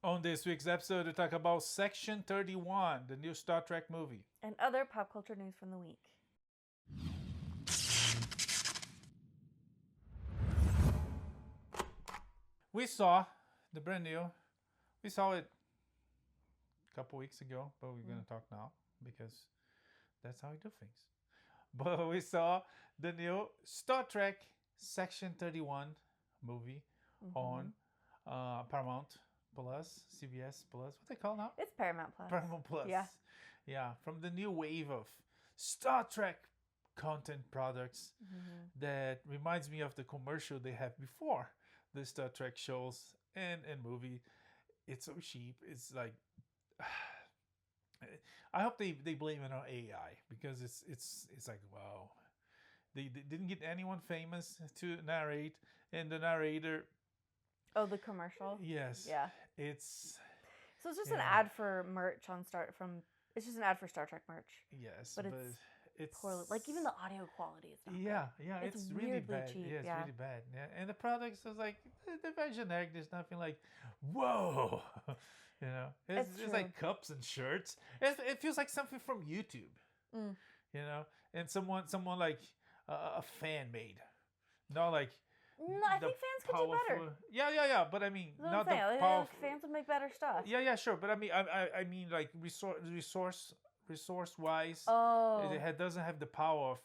On this week's episode, we talk about Section 31, the new Star Trek movie. And other pop culture news from the week. We saw the brand new. We saw it a couple weeks ago, but we're going to talk now because that's how we do things. But we saw the new Star Trek Section 31 movie on Paramount Plus, CBS Plus. What they call now? It's Paramount Plus. Paramount Plus. Yeah. From the new wave of Star Trek content products that reminds me of the commercial they had before the Star Trek shows and movie. It's so cheap. It's like I hope they blame it on AI because it's like wow. They didn't get anyone famous to narrate, and the narrator. Oh, the commercial. Yes. Yeah. It's. So it's just an ad for merch on It's just an ad for Star Trek merch. Yes, but it's poorly. Like even the audio quality is not good. Yeah, it's really bad. Cheap. Yeah, it's really bad. Yeah, and the products is like they're very generic. There's nothing like, whoa, you know. It's like cups and shirts. It feels like something from YouTube, you know, and someone like a fan made, not like. No, I think fans could do better. Yeah. But I mean, that's not the powerful. Fans would make better stuff. Yeah, sure. But I mean, like resource wise, it doesn't have the power of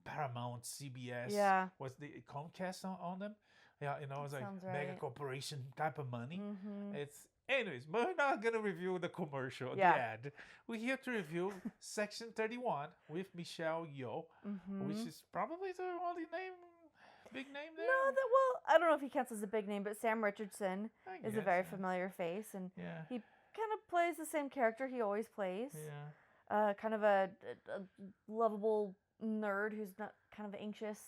Paramount, CBS. Yeah. What's the Comcast on them? Yeah, you know, it's like mega corporation type of money. It's anyways, but we're not gonna review the commercial, the ad. We're here to review Section 31 with Michelle Yeoh, which is probably the only big name there. No, I don't know if he counts as a big name, but Sam Richardson is a very familiar face, and he kind of plays the same character he always plays. Yeah. Kind of a lovable nerd who's not kind of anxious,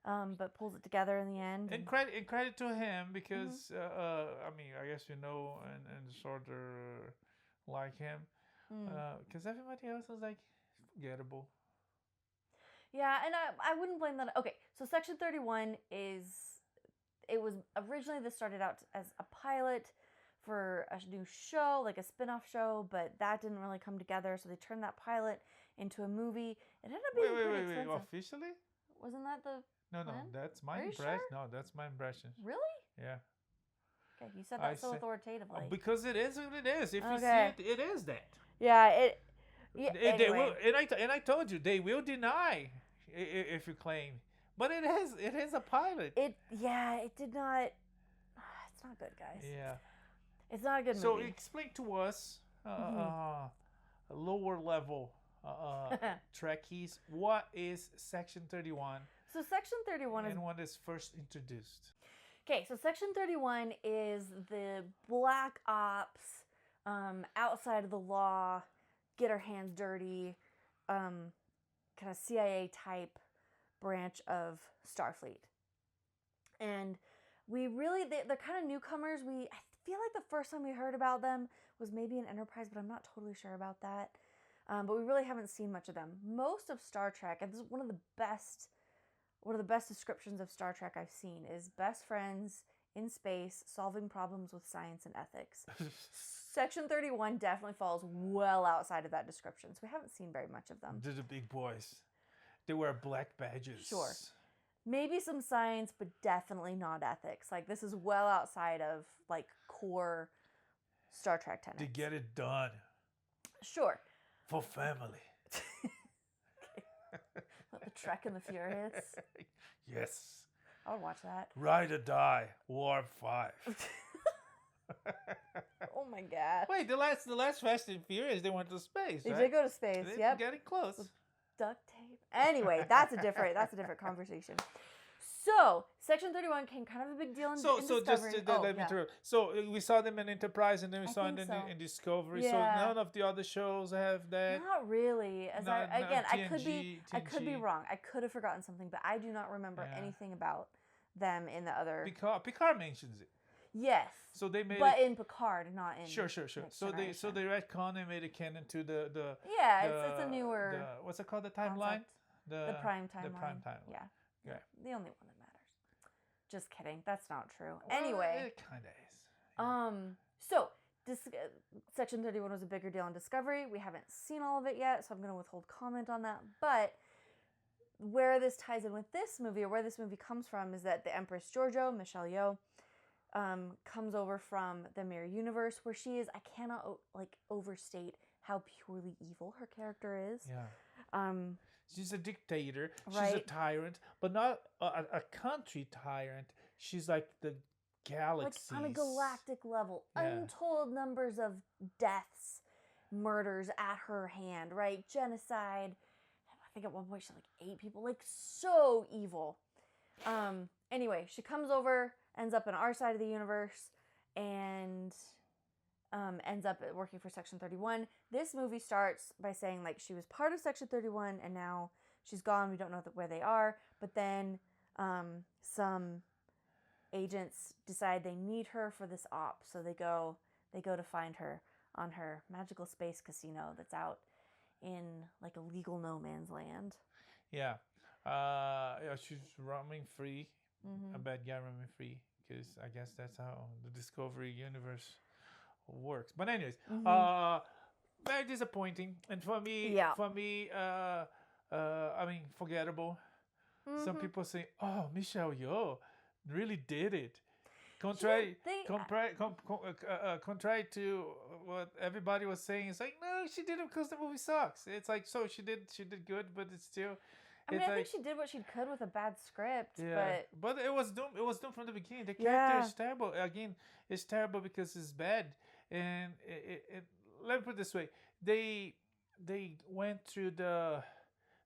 but pulls it together in the end. And credit to him because I mean I guess you know and sort of like him because everybody else was like forgettable. Yeah, and I wouldn't blame that. Okay, so Section 31 was originally this started out as a pilot for a new show, like a spin-off show, but that didn't really come together, so they turned that pilot into a movie. It ended up being pretty expensive. Wait, officially? Wasn't that the plan? No, that's my impression. Sure? No, that's my impression. Really? Yeah. Okay, you said that so authoritatively. Because it is what it is. If you see it, it is that. Yeah, anyway. They will, and I told you they will deny if you claim, but it is a pilot. It did not. It's not good, guys. Yeah, it's not a good movie. So explain to us, a lower level Trekkies, what is Section 31? So Section 31 and when it's first introduced. Okay, so Section 31 is the black ops, outside of the law, get our hands dirty, kind of CIA type branch of Starfleet. And they're kind of newcomers. I feel like the first time we heard about them was maybe in Enterprise, but I'm not totally sure about that. But we really haven't seen much of them. Most of Star Trek, and this is one of the best descriptions of Star Trek I've seen, is best friends in space solving problems with science and ethics. Section 31 definitely falls well outside of that description, so we haven't seen very much of them. They're the big boys. They wear black badges. Sure. Maybe some science, but definitely not ethics. Like, this is well outside of, like, core Star Trek tenets. To get it done. Sure. For family. The Trek and the Furious. Yes. I would watch that. Ride or Die, Warp 5. Oh my god. Wait, the last Fast and Furious, they went to space, They right? did go to space, They're getting close. With duct tape. Anyway, that's a different conversation. So, Section 31 came kind of a big deal in Discovery. So just let me interrupt. So we saw them in Enterprise, and then we saw them in Discovery. Yeah. So none of the other shows have that. Not really. TNG, I could be wrong. I could have forgotten something, but I do not remember anything about them in the other. Picard mentions it. Yes. So they made in Picard, not in. Sure. So they retcon and made a canon to the. It's a newer. What's it called? The timeline. The prime timeline. The prime timeline. Yeah. Yeah. The only one that matters. Just kidding. That's not true. Well, anyway. It kind of is. So Section 31 was a bigger deal on Discovery. We haven't seen all of it yet, so I'm going to withhold comment on that. But where this ties in with this movie, or where this movie comes from, is that the Empress Giorgio, Michelle Yeoh, comes over from the Mirror Universe, where she is, I cannot overstate how purely evil her character is. Yeah. She's a dictator. Right. She's a tyrant, but not a country tyrant. She's like the galaxies. Like on a galactic level. Yeah. Untold numbers of deaths, murders at her hand, right? Genocide. I think at one point she had like 8 people. Like, so evil. Anyway, she comes over, ends up in our side of the universe, and ends up working for Section 31. This movie starts by saying, like, she was part of Section 31, and now she's gone. We don't know where they are. But then some agents decide they need her for this op, so they go to find her on her magical space casino that's out in like a legal no man's land. Yeah. She's roaming free. A bad guy roaming free, because I guess that's how the Discovery universe works. But anyways, very disappointing, and for me, I mean, forgettable. Some people say, "Oh, Michelle Yeoh really did it." Contrary to what everybody was saying, it's like, no, she did it because the movie sucks. It's like, so she did good, but it's still. I mean, I think she did what she could with a bad script, but it was doomed. It was doomed from the beginning. The character is terrible. Again, it's terrible because it's bad. And let me put it this way: they went through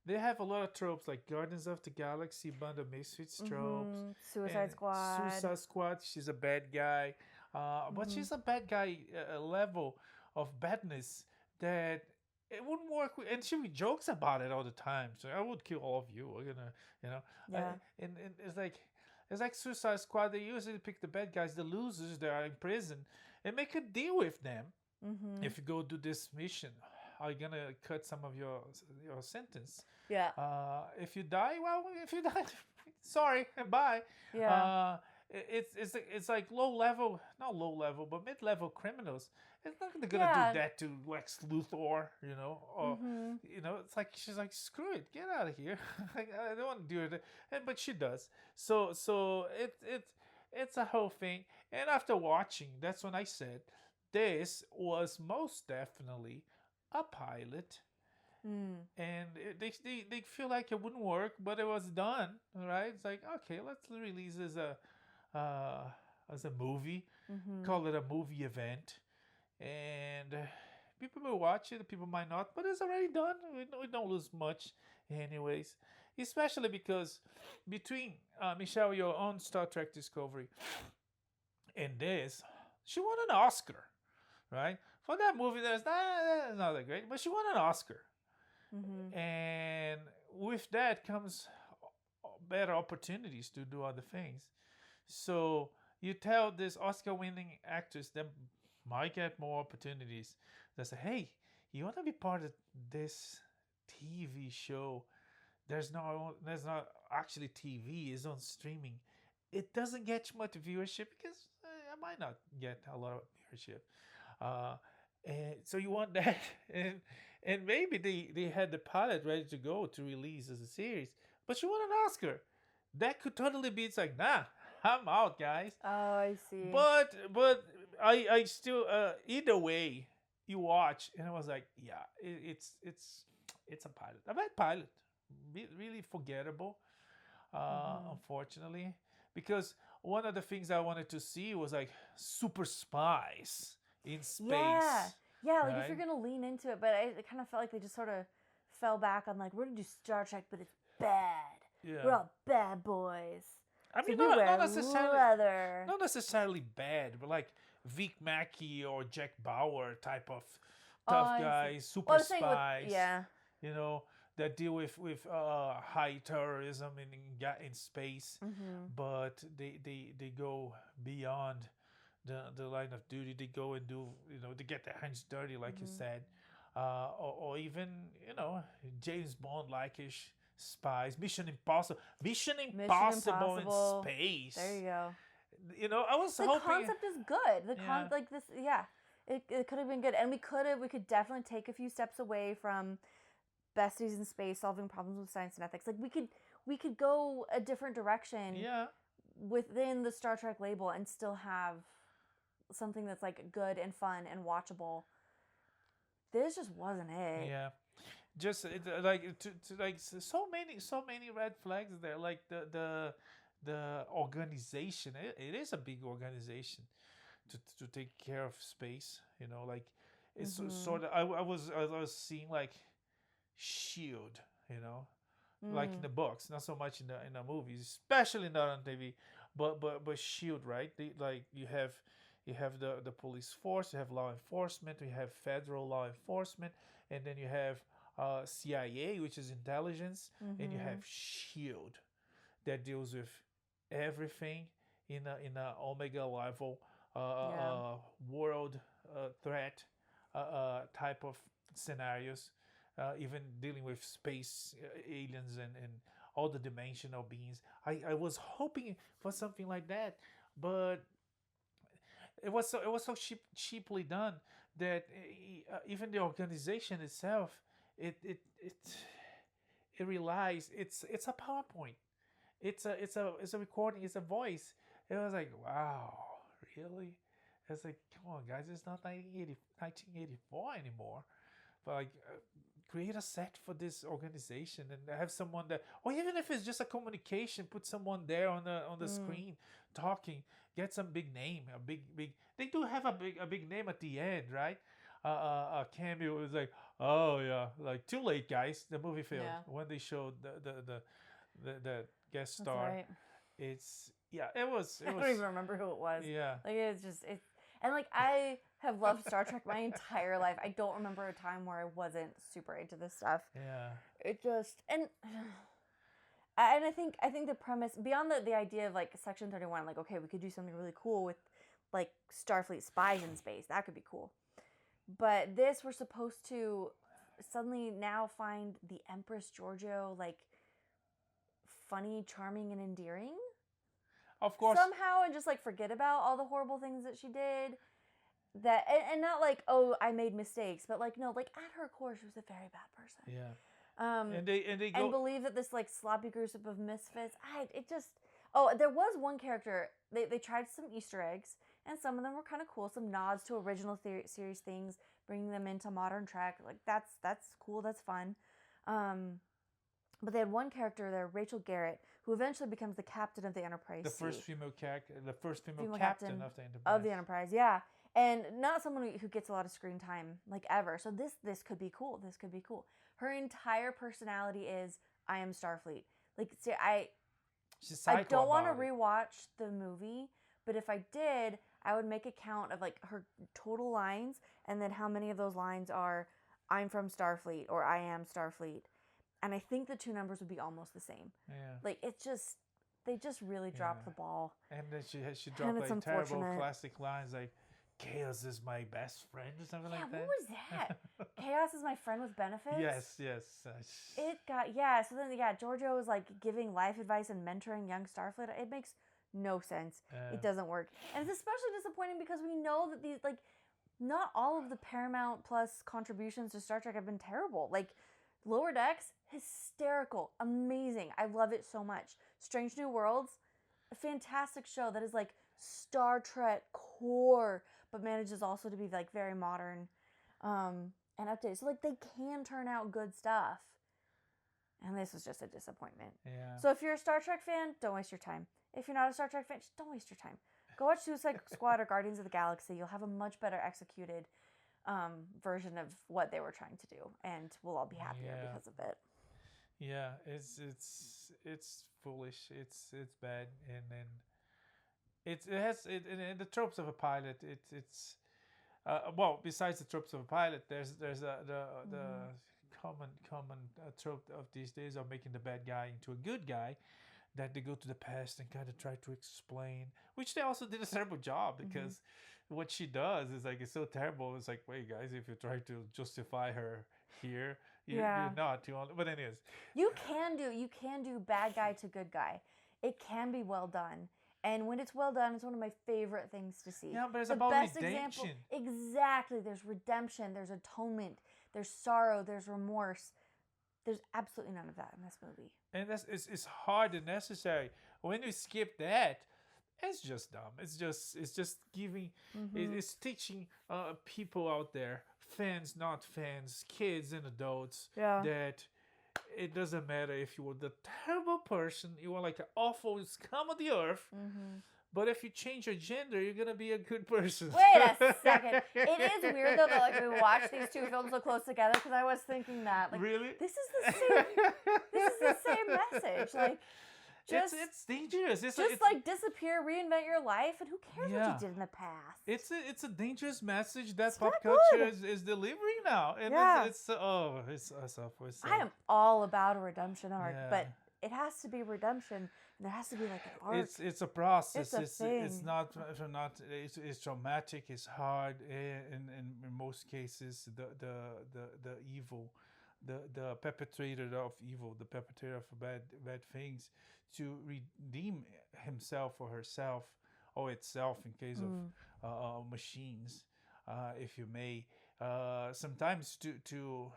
They have a lot of tropes like Guardians of the Galaxy, Band of Misfits tropes. Suicide Squad. She's a bad guy, but she's a bad guy level of badness that. It wouldn't work, and she jokes about it all the time. So I would kill all of you. We're gonna, and it's like Suicide Squad. They usually pick the bad guys, the losers that are in prison, and make a deal with them. If you go do this mission, are you gonna cut some of your sentence? Yeah. If you die, sorry and bye. Yeah. It's like not low level, but mid level criminals. It's not gonna do that to Lex Luthor, or it's like she's like, screw it, get out of here. I don't want to do it, but she does. So it's a whole thing. And after watching, that's when I said this was most definitely a pilot. And they feel like it wouldn't work, but it was done, right? It's like, okay, let's release as a movie, call it a movie event, and people will watch it, people might not, but it's already done. We don't lose much anyways, especially because between Michelle Yeoh on Star Trek Discovery and this, she won an Oscar, right? For that movie, that's not that great, but she won an Oscar. And with that comes better opportunities to do other things. So you tell this Oscar-winning actress that might get more opportunities. They say, "Hey, you want to be part of this TV show? There's not actually TV. It's on streaming. It doesn't get much viewership because I might not get a lot of viewership. And so you want that, and maybe they had the pilot ready to go to release as a series, but you want an Oscar. That could totally be. It's like, nah, I'm out, guys. Oh, I see. But I still either way you watch, and I was like, yeah, it's a pilot, a bad pilot, really forgettable, unfortunately, because one of the things I wanted to see was like super spies in space. Yeah, like right? if you're gonna lean into it, but it kind of felt like they just sort of fell back on like, we're gonna do Star Trek, but it's bad. Yeah. We're all bad boys. I mean, so not necessarily leather. Not necessarily bad, but like Vic Mackey or Jack Bauer type of tough guys, super spies. That deal with high terrorism in space, but they go beyond the line of duty. They go and do they get their hands dirty, like you said, or even James Bond like-ish spies. Mission Impossible in space. There you go. I was the hoping concept is good. Like this, It could have been good, and we could definitely take a few steps away from besties in space solving problems with science and ethics. Like we could go a different direction Yeah. within the Star Trek label and still have something that's like good and fun and watchable. This just wasn't it. Yeah. Just like so many red flags there. Like the organization. It is a big organization to take care of space. Like it's sort of. I was seeing like Shield. Like in the books, not so much in the movies, especially not on TV. But Shield, right? Like you have the police force, you have law enforcement, you have federal law enforcement, and then you have CIA, which is intelligence, and you have Shield that deals with everything in a omega level world threat type of scenarios, even dealing with space aliens and all the dimensional beings. I was hoping for something like that, but it was so cheaply done that even the organization itself, it relies. It's a PowerPoint. It's a recording. It's a voice. It was like, wow, really? It's like, come on, guys, it's not 1984 anymore. But like, create a set for this organization and have someone that, or even if it's just a communication, put someone there on the screen talking. Get some big name, a big. They do have a big name at the end, right? A cameo was like, oh yeah, like too late, guys. The movie failed when they showed the guest That's star. right. It's it was. I don't even remember who it was. Yeah. Like it's just it, and like I have loved Star Trek my entire life. I don't remember a time where I wasn't super into this stuff. Yeah. It just and I think the premise beyond the idea of like Section 31, like okay, we could do something really cool with like Starfleet spies in space. That could be cool. But this, we're supposed to suddenly now find the Empress Giorgio like funny, charming, and endearing. Of course. Somehow, and just like forget about all the horrible things that she did. That and not like, oh, I made mistakes, but like no, like at her core, she was a very bad person. Yeah. And they go and believe that this like sloppy group of misfits. There was one character. They tried some Easter eggs, and some of them were kind of cool. Some nods to original series things, bringing them into modern Trek. Like that's cool. That's fun. But they had one character there, Rachel Garrett, who eventually becomes the captain of the Enterprise. The C. first female captain captain of the Enterprise. Of the Enterprise, yeah. And not someone who gets a lot of screen time, like ever. So this could be cool. This could be cool. Her entire personality is, I am Starfleet. Like, see, I don't want to rewatch the movie, but if I did, I would make a count of like her total lines, and then how many of those lines are, I'm from Starfleet, or I am Starfleet. And I think the two numbers would be almost the same. Yeah. Like, they just really dropped the ball. And then she dropped like terrible classic lines like, Chaos is my best friend or something like that. Yeah, what was that? Chaos is my friend with benefits? Yes. It got, so then, Giorgio was like giving life advice and mentoring young Starfleet. It makes no sense. It doesn't work. And it's especially disappointing because we know that these, like, not all of the Paramount Plus contributions to Star Trek have been terrible. Like, Lower Decks, hysterical, amazing. I love it so much. Strange New Worlds, a fantastic show that is like Star Trek core, but manages also to be like very modern and updated. So like they can turn out good stuff. And this was just a disappointment. Yeah. So if you're a Star Trek fan, don't waste your time. If you're not a Star Trek fan, just don't waste your time. Go watch Suicide Squad or Guardians of the Galaxy. You'll have a much better executed version of what they were trying to do, and we'll all be happier because of it. Yeah, it's foolish. It's bad, and then it has the tropes of a pilot. It's well, besides the tropes of a pilot, there's the common trope of these days of making the bad guy into a good guy, that they go to the past and kind of try to explain, which they also did a terrible job because what she does is like, it's so terrible. It's like, wait, guys, if you try to justify her here, you're not. But anyways, you can do bad guy to good guy. It can be well done, And when it's well done, it's one of my favorite things to see. Yeah, but it's the about best redemption. example, exactly. There's redemption, there's atonement, there's sorrow, there's remorse. There's absolutely none of that in this movie. And it's hard and necessary. When you skip that, it's just dumb. It's just giving. It's teaching people out there, fans, not fans, kids and adults, Yeah. that it doesn't matter if you were the terrible person, you were like an awful scum of the earth. But if you change your gender, you're gonna be a good person. Wait a second. It is weird though that like we watch these two films so close together, because I was thinking that like Really? this is the same. This is the same message. Like just it's dangerous. It's like disappear, reinvent your life, and who cares Yeah. what you did in the past? It's a dangerous message that It's pop not culture good. is delivering now, and Yeah. it's awful. It's I am all about a redemption arc, Yeah. but it has to be redemption. And there has to be like an arc. It's a process. It's a It's thing. not it's traumatic. It's hard. In most cases, the evil, the perpetrator of evil, the perpetrator of bad things, to redeem himself or herself or itself in case of machines, if you may. Sometimes to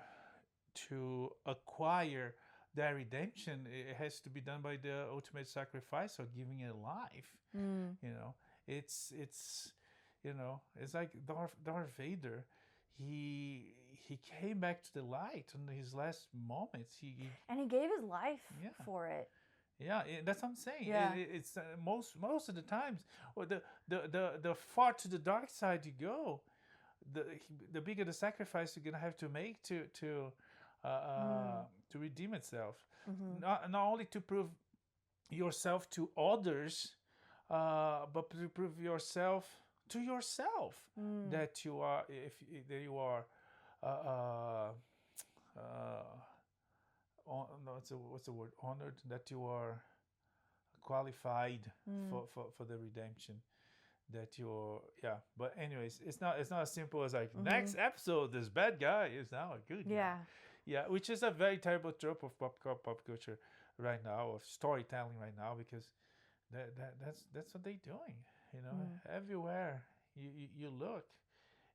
acquire that redemption, it has to be done by the ultimate sacrifice or giving a life. You know, it's it's like Darth Vader. He came back to the light in his last moments. And he gave his life Yeah. for it. Yeah, that's what I'm saying. Yeah. It's most of the times, or the far to the dark side you go, the bigger the sacrifice you're gonna have to make to redeem itself. Not only to prove yourself to others, but to prove yourself to yourself that you are that you are what's the word, honored, that you are qualified for the redemption, that you're but anyways, it's not as simple as like next episode this bad guy is now a good guy. Yeah, which is a very terrible trope of pop culture right now, of storytelling right now, because that's what they're doing. You know, everywhere you look,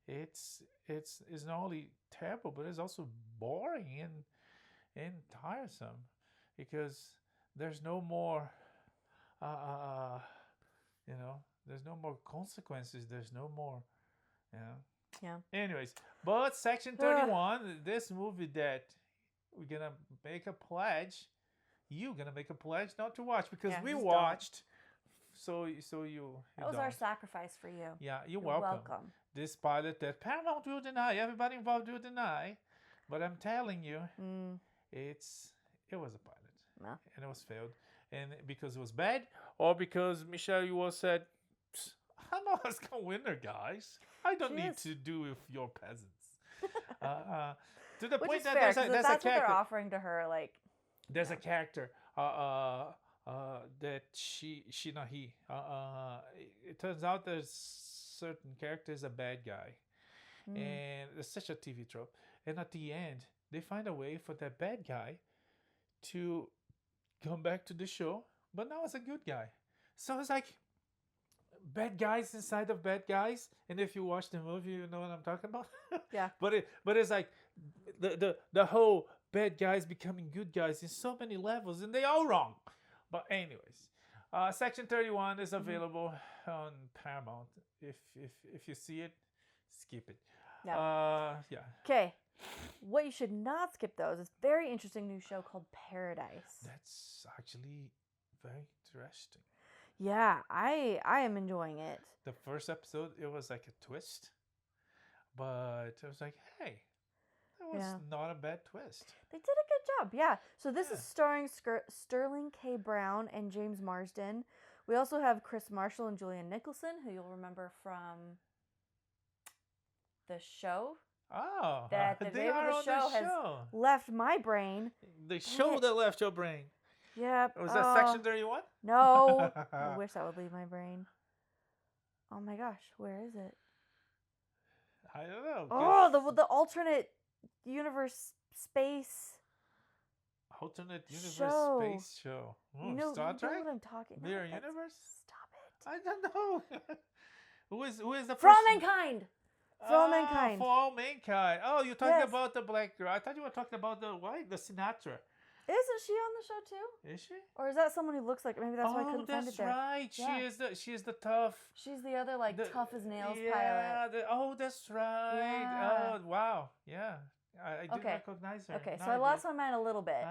it's not only terrible, but it's also boring and tiresome, because there's no more there's no more consequences. There's no more Yeah. Anyways, but Section 31, this movie that we're gonna make a pledge, you're gonna make a pledge not to watch, because we just watched. So you That was our sacrifice for you. Yeah, you're You're welcome. welcome. This pilot that Paramount will deny, everybody involved will deny, but I'm telling you, it was a pilot, No. and it was failed, and because it was bad, or because Michelle Yeoh said, "I'm not a winner, guys. I don't She need is. to do with your peasants." To the Which point is that fair, there's 'cause a if that's what they're character. offering to her, like There's a character that she not he. It turns out there's certain character is a bad guy, and it's such a TV trope. And at the end, they find a way for that bad guy to come back to the show, but now it's a good guy. So it's like bad guys inside of bad guys. And if you watch the movie, you know what I'm talking about. Yeah. But it's like the whole bad guys becoming good guys in so many levels, and they all wrong. But anyways, Section 31 is available on Paramount. If you see it, skip it. Yeah. Yeah. Okay. What you should not skip, though, is this very interesting new show called Paradise. That's actually very interesting. Yeah, I am enjoying it. The first episode, it was like a twist, but it was like, hey, that was not a bad twist. They did a good job, yeah. So this Yeah. is starring Sterling K. Brown and James Marsden. We also have Chris Marshall and Julian Nicholson, who you'll remember from the show. Oh, That the they name are of on the show has show. left my brain. The show that left your brain. Yep. Was that Section 31? No. I wish that would leave my brain. Oh my gosh, where is it? I don't know. Oh, the alternate universe space. Alternate universe Show. space show. You know Star Trek? what I'm talking about. Mirror universe? Stop I don't know. Who is the For All person? Mankind. For All Mankind. For All Mankind. Oh, you're talking Yes. about the black girl. I thought you were talking about the white, the Sinatra. Isn't she on the show too? Is she? Or is that someone who looks like? Maybe that's why I couldn't find it there. Right. Yeah. She is the tough. She's the other tough as nails yeah, pilot. that's right. Yeah. Oh, wow. Yeah. I didn't recognize her. Okay, Now so I lost my mind a little bit,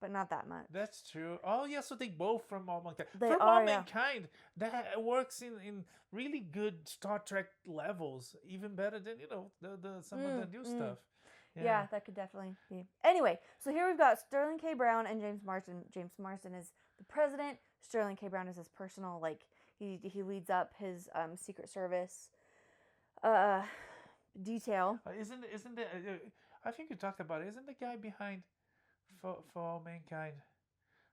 but not that much. That's true. Oh, yeah, so they both from All Mankind. They from are, All Mankind, that works in really good Star Trek levels, even better than, some of the new stuff. Yeah, that could definitely be. Anyway, so here we've got Sterling K. Brown and James Marsden. James Marsden is the president. Sterling K. Brown is his personal, he leads up his Secret Service detail. Isn't it? I think you talked about it. Isn't the guy behind for All Mankind?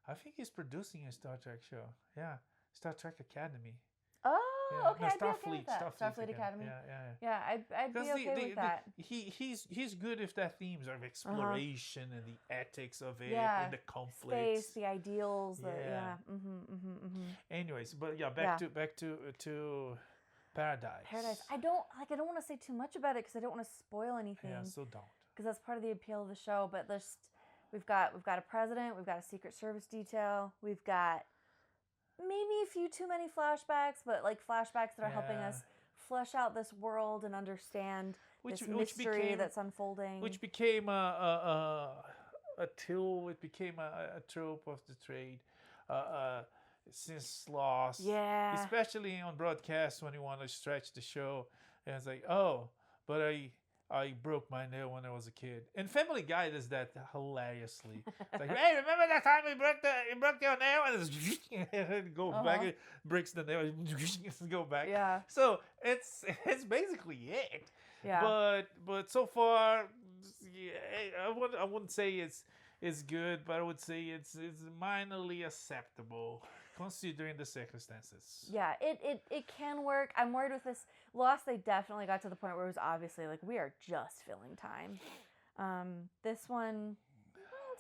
I think he's producing a Star Trek show. Yeah, Star Trek Academy. Oh, okay, no, I'd be okay with that. Starfleet Academy. Yeah. I'd be okay with that. He's good if that themes of exploration and the ethics of it Yeah. and the conflicts, Space, the ideals. Anyways, but back to Paradise. Paradise. I don't want to say too much about it because I don't want to spoil anything. Yeah, so don't. Because that's part of the appeal of the show. But we've got a president, we've got a Secret Service detail, we've got maybe a few too many flashbacks, but flashbacks that are helping us flesh out this world and understand this mystery that's unfolding. Which became a tool. It became a trope of the trade. Since Lost, especially on broadcast when you want to stretch the show, and it's like, oh, but I broke my nail when I was a kid. And Family Guy does that hilariously. It's like, hey, remember that time you broke your nail, and it goes back, it breaks the nail, and go back. Yeah. So it's basically it. Yeah. But so far, I wouldn't say it's good, but I would say it's minorly acceptable considering the circumstances. Yeah, it can work. I'm worried with this Lost. They definitely got to the point where it was obviously we are just filling time. This one,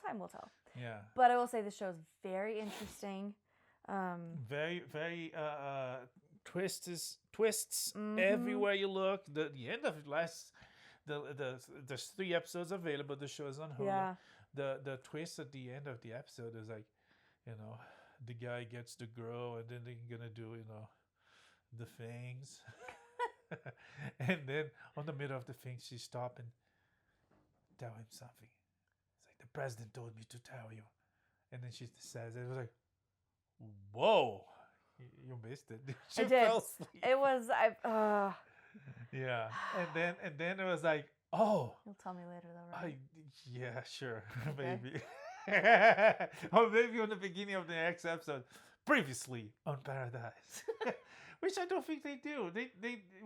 time will tell. Yeah. But I will say the show is very interesting. Very twists everywhere you look. The end of there's 3 episodes available. The show is on Hulu. Yeah. The twist at the end of the episode is the guy gets the girl, and then they're gonna do the things, and then on the middle of the things she stop and tell him something. It's like, the president told me to tell you, and then she says it was like, whoa, you missed it. She I did. fell asleep. It was Yeah, and then it was like, oh. You'll tell me later though, right? Yeah, sure, Okay. maybe. Or maybe on the beginning of the next episode, previously on Paradise, which I don't think they do.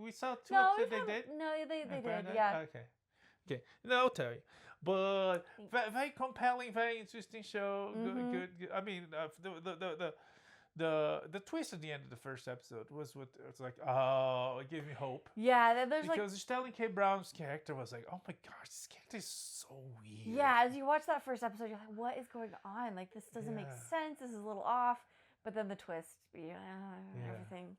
We saw 2 episodes they did. No, they did. Paradise? Yeah. Okay. No, I'll tell you. But very compelling, very interesting show. Good. I mean, the twist at the end of the first episode was what it's like. Oh, it gave me hope. Yeah, there's because Sterling K. Brown's character was like, oh my gosh, this character is so weird. Yeah, as you watch that first episode, you're like, what is going on? This doesn't make sense. This is a little off. But then the twist, everything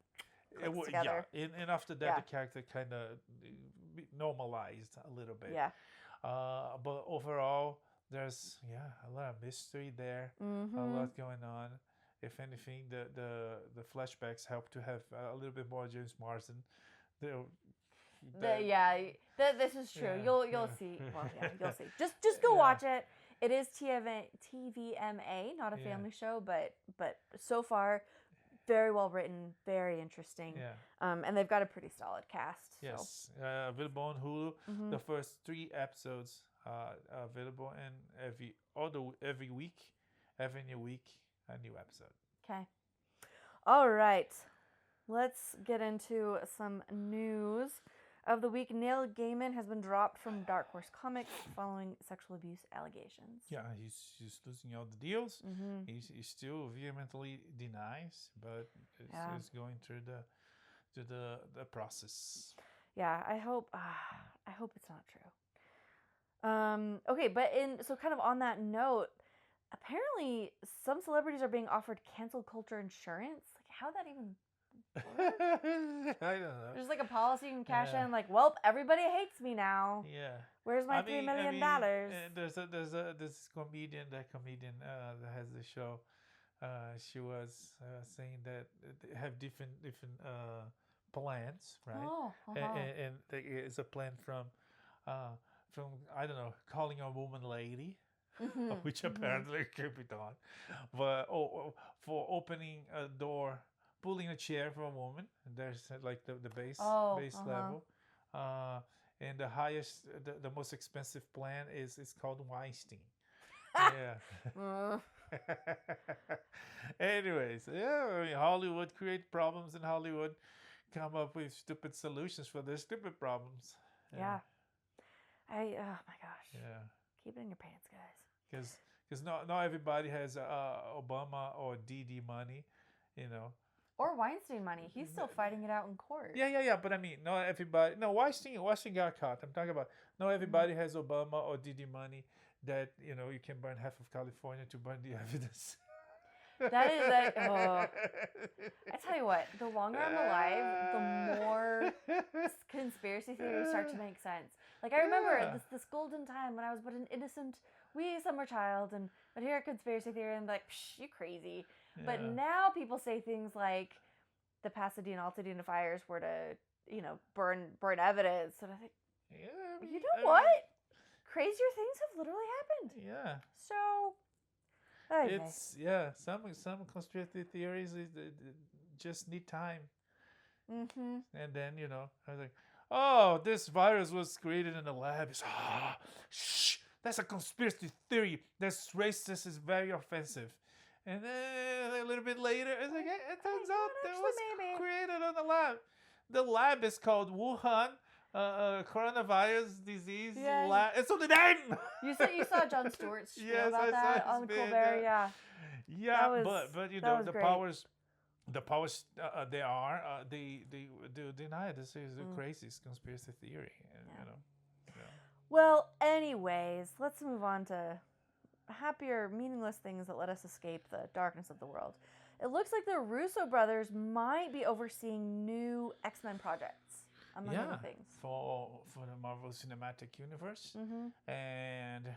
clicks together. Yeah. And after that, the character kind of normalized a little bit. Yeah. But overall, there's a lot of mystery there. A lot going on. If anything, the flashbacks help to have a little bit more James Marsden. This is true. You'll see. Well, you'll see. Just go watch it. It is TVMA, not a family show, but so far, very well written, very interesting. Yeah. And they've got a pretty solid cast. Yes. Available on Hulu. The first 3 episodes are available, and every week, every new week, a new episode. Okay. All right. Let's get into some news of the week. Neil Gaiman has been dropped from Dark Horse Comics following sexual abuse allegations. Yeah, he's losing all the deals. He still vehemently denies, but is going through the process. Yeah, I hope it's not true. Okay, but so kind of on that note, apparently some celebrities are being offered cancel culture insurance. How would that even I don't know. There's like a policy you can cash Yeah. in. Like, well, everybody hates me now. Yeah. Where's my $3 million? There's comedian that has the show. She was saying that they have different plans, right? Oh, And it's a plan uh, from I don't know, calling a woman lady, which apparently could be done, but for opening a door, pulling a chair for a woman. There's like the base level, uh, and the highest, the most expensive plan is called Weinstein. Yeah. Anyways, yeah, I mean, Hollywood create problems, and Hollywood come up with stupid solutions for their stupid problems. Yeah. Oh my gosh. Yeah. Keep it in your pants, guys. Because not everybody has Obama or DD money, you know. Or Weinstein money. He's still fighting it out in court. Yeah. But I mean, not everybody. No, Weinstein got caught. I'm talking about not everybody has Obama or DD money that you can burn half of California to burn the evidence. That is like, oh. I tell you what, the longer I'm alive, the more conspiracy theories start to make sense. Like I remember this golden time when I was but an innocent wee summer child, and I'd hear a conspiracy theory and be like, psh, you crazy. Yeah. But now people say things like the Pasadena-Altadena fires were to, burn evidence. And I think, you know what? Crazier things have literally happened. Yeah. So... It's some conspiracy theories just need time. And then I was like, oh, this virus was created in a lab. Shh, that's a conspiracy theory. That's racist, is very offensive. And then a little bit later, it's like it turns out that was created in the lab. The lab is called Wuhan. Coronavirus disease. Yeah. It's on the name. You saw Jon Stewart's spiel about that on Colbert. Yeah, but the powers they deny this is the craziest conspiracy theory. Well, anyways, let's move on to happier, meaningless things that let us escape the darkness of the world. It looks like the Russo brothers might be overseeing new X-Men projects. Among other things. For the Marvel Cinematic Universe. And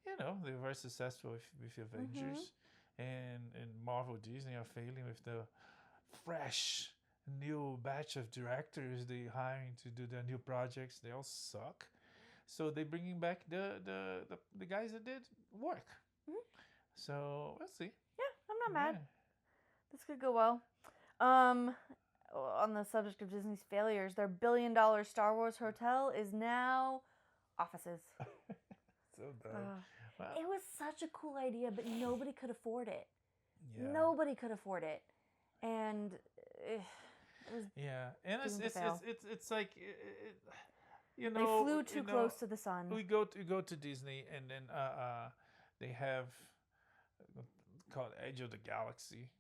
they were very successful with Avengers. And Marvel Disney are failing with the fresh new batch of directors they hiring to do their new projects. They all suck. So they bringing back the guys that did work. So we'll see. Yeah, I'm not mad. This could go well. On the subject of Disney's failures, their $1 billion Star Wars hotel is now offices. So dumb. Wow. It was such a cool idea, but nobody could afford it. Yeah. Nobody could afford it, and it was. Yeah, and it's like they flew too close to the sun. We go to Disney, and then they have called Edge of the Galaxy.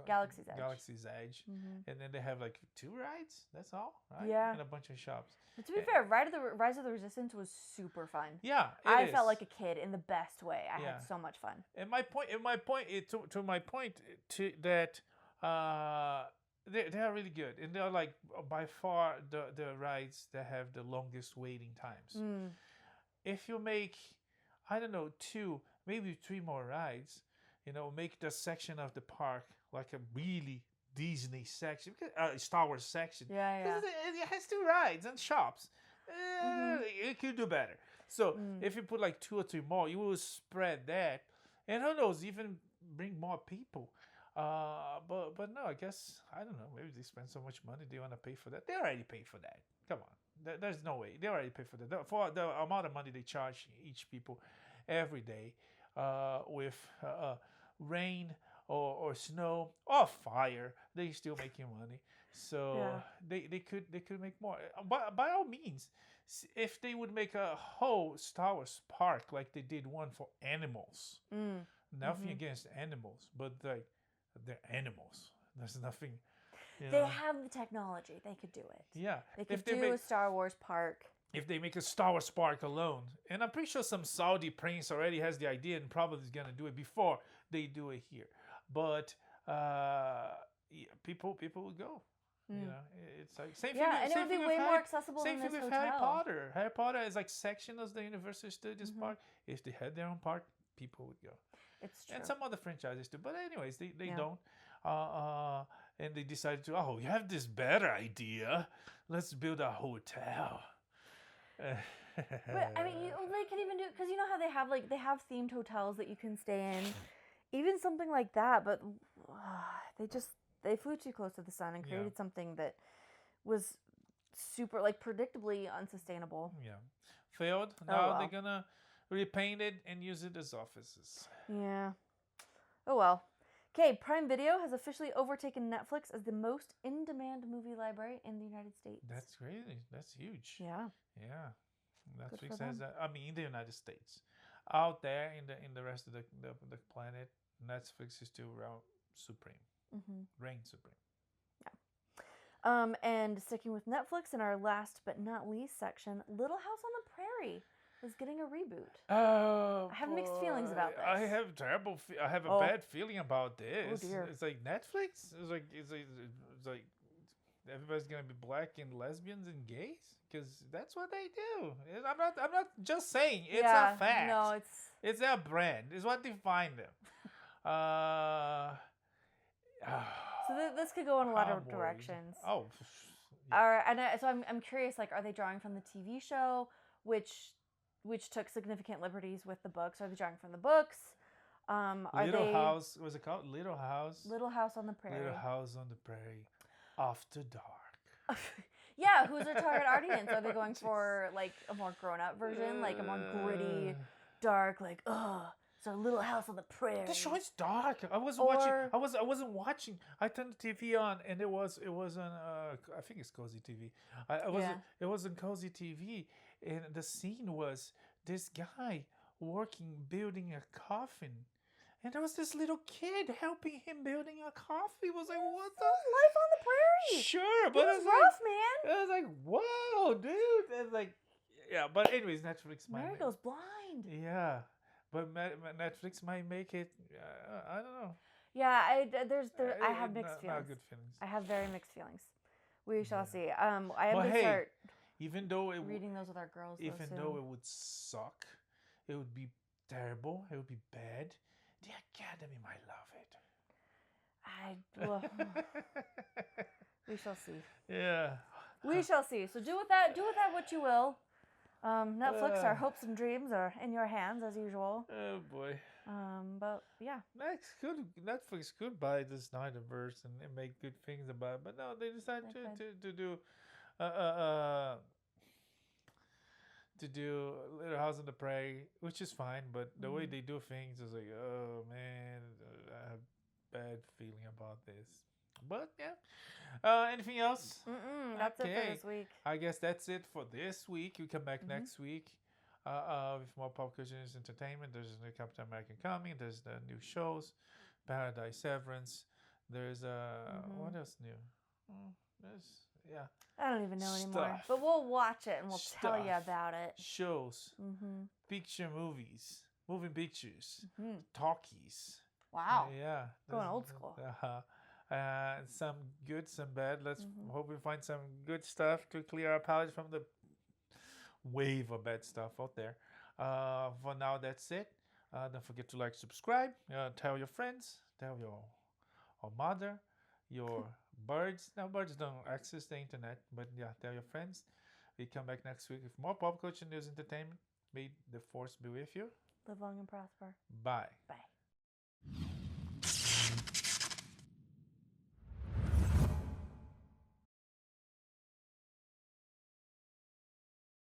Galaxy's Edge. And then they have like 2 rides. That's all, right? Yeah. And a bunch of shops. But to be fair, Rise of the Resistance was super fun. Yeah, I felt like a kid in the best way. I had so much fun. And my point to that they are really good, and they're like by far the rides that have the longest waiting times. If you make, I don't know, 2, maybe 3 more rides, make the section of the park like a really Disney section, Star Wars section. Yeah. It has 2 rides and shops. It could do better. So if you put like 2 or 3 more, you will spread that, and who knows, even bring more people. But no, I guess I don't know. Maybe they spend so much money, they want to pay for that. They already paid for that. Come on, there's no way they already paid for that. For the amount of money they charge each people every day, with rain or snow or fire, they still making money. So they could make more. By all means, if they would make a whole Star Wars park like they did one for animals, nothing against animals, but like they're animals. There's nothing. They have the technology. They could do it. Yeah, they could do a Star Wars park. If they make a Star Wars park alone, and I'm pretty sure some Saudi prince already has the idea and probably is gonna do it before they do it here. But people will go. You know, it's like same Yeah, thing. and it Same would be thing way with more accessible Same than thing this with hotel. Harry Potter. Harry Potter is like section of the Universal Studios park. If they had their own park, people would go. It's true. And some other franchises too. But anyways, they Yeah. don't. And they decided to, oh, you have this better idea. Let's build a hotel. But I mean, they can even do, because you know how they have themed hotels that you can stay in, even something like that. But they flew too close to the sun and created something that was super, like, predictably unsustainable. Yeah, failed. Now they're gonna repaint it and use it as offices. Yeah. Oh well. Okay, Prime Video has officially overtaken Netflix as the most in-demand movie library in the United States. That's crazy. That's huge. Yeah. Yeah. Netflix has that. I mean, in the United States, out there in the rest of the planet, Netflix is still supreme, reign supreme. Yeah. And sticking with Netflix in our last but not least section, Little House on the Prairie is getting a reboot. Oh, I have mixed feelings about this. I have terrible. I have a bad feeling about this. Oh dear. It's like Netflix. It's like everybody's gonna be black and lesbians and gays because that's what they do. I'm not just saying. It's a fact. No, it's their brand. It's what defines them. So this could go in a lot of directions. Oh. Yeah. All right, and so I'm curious. Like, are they drawing from the TV show, which took significant liberties with the books? Are they drawing from the books? Little House. Was it called Little House? Little House on the Prairie. Little House on the Prairie. After dark. Yeah, who's their target audience? Are they going for like a more grown-up version, like a more gritty, dark, like so Little House on the Prairie? The show is dark. I wasn't watching. I turned the TV on, and it was on. I think it's Cozy TV. It was on Cozy TV, and the scene was this guy building a coffin. And there was this little kid helping him building a coffin. It was like, what the? Life on the Prairie. Sure, but it was rough, man. I was like, whoa, dude. And like, yeah. But anyways, Netflix Mary goes blind. Yeah, but Netflix might make it. I don't know. Yeah, I have mixed feelings. Not good feelings. I have very mixed feelings. We shall see. I am to start. Even though reading those with our girls. Even though it would suck, it would be terrible. It would be bad. The Academy might love it. We shall see. Yeah. We shall see. So do with that what you will. Netflix, our hopes and dreams are in your hands as usual. Oh boy. But yeah. Netflix could buy the Snyderverse and make good things about it, but no, they decided to do Little House on the Prairie, which is fine, but the way they do things is like, oh man, I have bad feeling about this. But yeah, anything else? That's it for this week. I guess that's it for this week. We come back next week with more pop culture news, entertainment. There's a new Captain America coming. There's the new shows, Paradise, Severance. There's what else new? I don't even know anymore. But we'll watch it and we'll tell you about it. Shows, picture movies, moving pictures, talkies. Wow. Yeah. Going old school. Some good, some bad. Let's hope we find some good stuff to clear our palate from the wave of bad stuff out there. For now, that's it. Don't forget to like, subscribe, tell your friends, tell your mother, your birds. Now, birds don't access the internet, but yeah, tell your friends. We come back next week with more pop culture news, entertainment. May the force be with you. Live long and prosper. Bye. Bye.